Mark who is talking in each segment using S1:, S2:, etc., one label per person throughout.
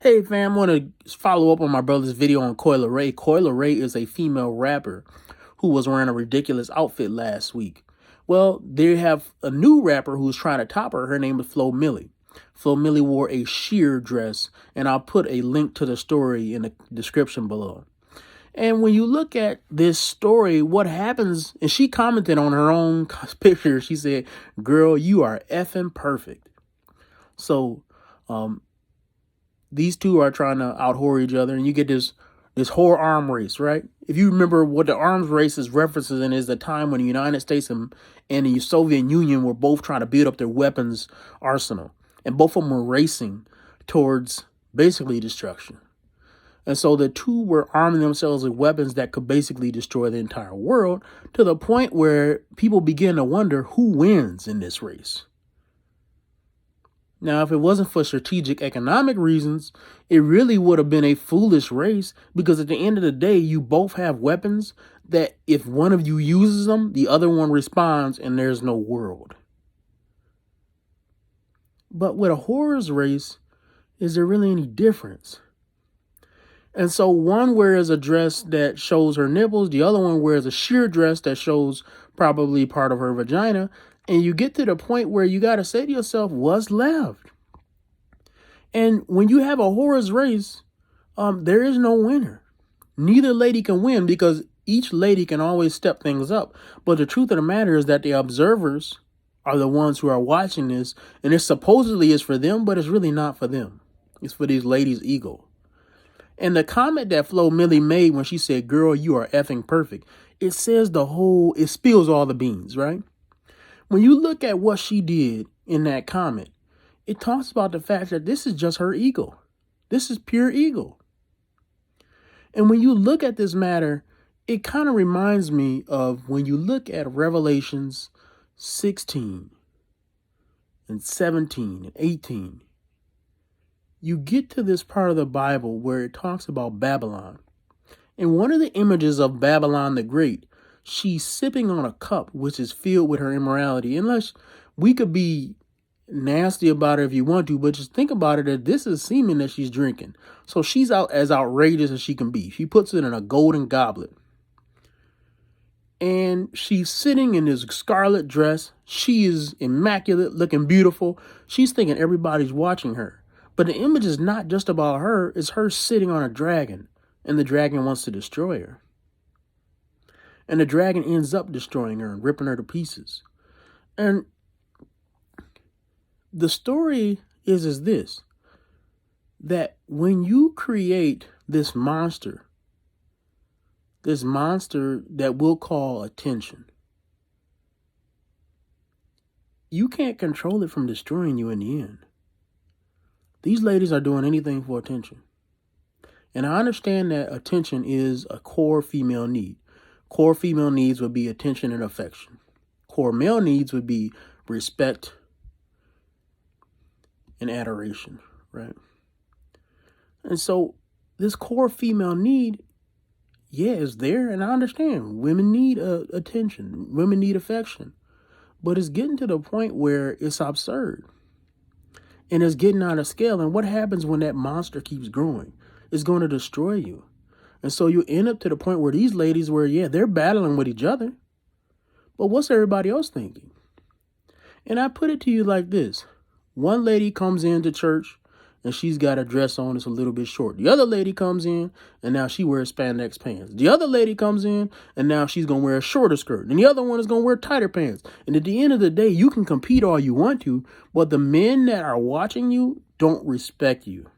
S1: Hey fam, I want to follow up on my brother's video on Coi Leray. Coi Leray is a female rapper who was wearing a ridiculous outfit last week. Well, they have a new rapper who's trying to top her. Her name is Flo Milli. Flo Milli wore a sheer dress, and I'll put a link to the story in the description below. And when you look at this story, what happens, and she commented on her own picture, she said, "Girl, you are effing perfect." So, these two are trying to out-whore each other, and you get this whore arm race, right? If you remember what the arms race is referencing is the time when the United States and the Soviet Union were both trying to build up their weapons arsenal, and both of them were racing towards basically destruction. And so the two were arming themselves with weapons that could basically destroy the entire world, to the point where people begin to wonder who wins in this race. Now, if it wasn't for strategic economic reasons, it really would have been a foolish race, because at the end of the day, you both have weapons that if one of you uses them, the other one responds and there's no world. But with a whore's race, is there really any difference? And so one wears a dress that shows her nipples, the other one wears a sheer dress that shows probably part of her vagina. And you get to the point where you got to say to yourself, what's left? And when you have a whore's race, there is no winner. Neither lady can win, because each lady can always step things up. But the truth of the matter is that the observers are the ones who are watching this. And it supposedly is for them, but it's really not for them. It's for these ladies' ego. And the comment that Flo Milli made when she said, "Girl, you are effing perfect," it says it spills all the beans, right? When you look at what she did in that comment, it talks about the fact that this is just her ego. This is pure ego. And when you look at this matter, it kind of reminds me of when you look at Revelations 16 and 17 and 18. You get to this part of the Bible where it talks about Babylon. And one of the images of Babylon the Great, she's sipping on a cup which is filled with her immorality. Unless we could be nasty about it if you want to, but just think about it, that this is semen that she's drinking. So she's out as outrageous as she can be. She puts it in a golden goblet. And she's sitting in this scarlet dress. She is immaculate, looking beautiful. She's thinking everybody's watching her. But the image is not just about her. It's her sitting on a dragon, and the dragon wants to destroy her. And the dragon ends up destroying her and ripping her to pieces. And the story is this, that when you create this monster that will call attention, you can't control it from destroying you in the end. These ladies are doing anything for attention. And I understand that attention is a core female need. Core female needs would be attention and affection. Core male needs would be respect and adoration, right? And so this core female need, is there, and I understand. Women need attention. Women need affection. But it's getting to the point where it's absurd. And it's getting out of scale. And what happens when that monster keeps growing? It's going to destroy you. And so you end up to the point where these ladies they're battling with each other. But what's everybody else thinking? And I put it to you like this. One lady comes into church and she's got a dress on that's a little bit short. The other lady comes in and now she wears spandex pants. The other lady comes in and now she's going to wear a shorter skirt. And the other one is going to wear tighter pants. And at the end of the day, you can compete all you want to, but the men that are watching you don't respect you.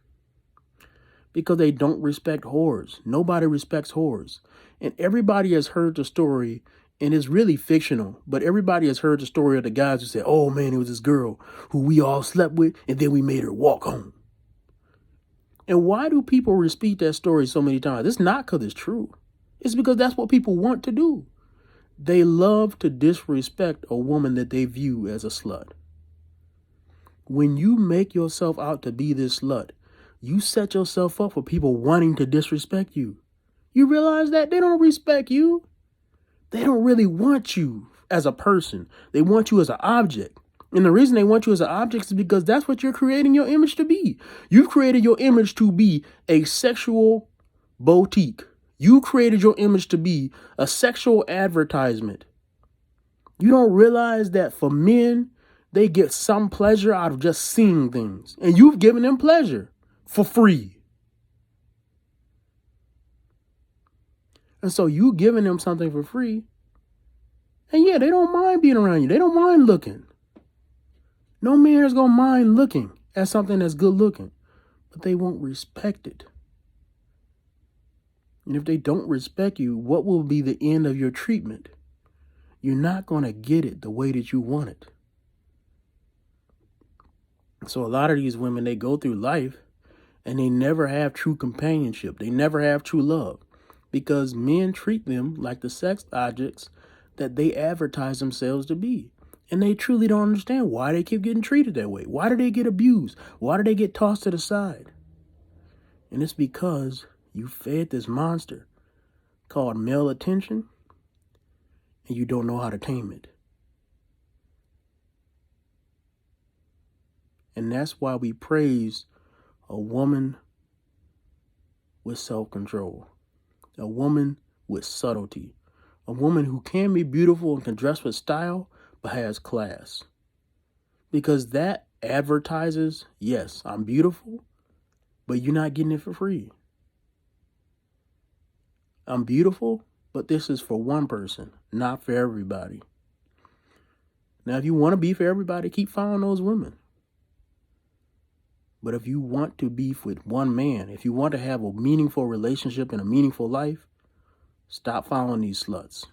S1: Because they don't respect whores. Nobody respects whores. And everybody has heard the story, and it's really fictional, but everybody has heard the story of the guys who said, "Oh man, it was this girl who we all slept with, and then we made her walk home." And why do people repeat that story so many times? It's not because it's true. It's because that's what people want to do. They love to disrespect a woman that they view as a slut. When you make yourself out to be this slut, you set yourself up for people wanting to disrespect you. You realize that they don't respect you. They don't really want you as a person. They want you as an object. And the reason they want you as an object is because that's what you're creating your image to be. You've created your image to be a sexual boutique. You created your image to be a sexual advertisement. You don't realize that for men, they get some pleasure out of just seeing things. And you've given them pleasure for free. And so you giving them something for free. And yeah, they don't mind being around you. They don't mind looking. No man is going to mind looking at something that's good looking. But they won't respect it. And if they don't respect you, what will be the end of your treatment? You're not going to get it the way that you want it. So a lot of these women, they go through life and they never have true companionship. They never have true love because men treat them like the sex objects that they advertise themselves to be. And they truly don't understand why they keep getting treated that way. Why do they get abused? Why do they get tossed to the side? And it's because you fed this monster called male attention and you don't know how to tame it. And that's why we praise a woman with self-control, a woman with subtlety, a woman who can be beautiful and can dress with style, but has class. Because that advertises, yes, I'm beautiful, but you're not getting it for free. I'm beautiful, but this is for one person, not for everybody. Now, if you want to be for everybody, keep following those women. But if you want to be with one man, if you want to have a meaningful relationship and a meaningful life, stop following these sluts.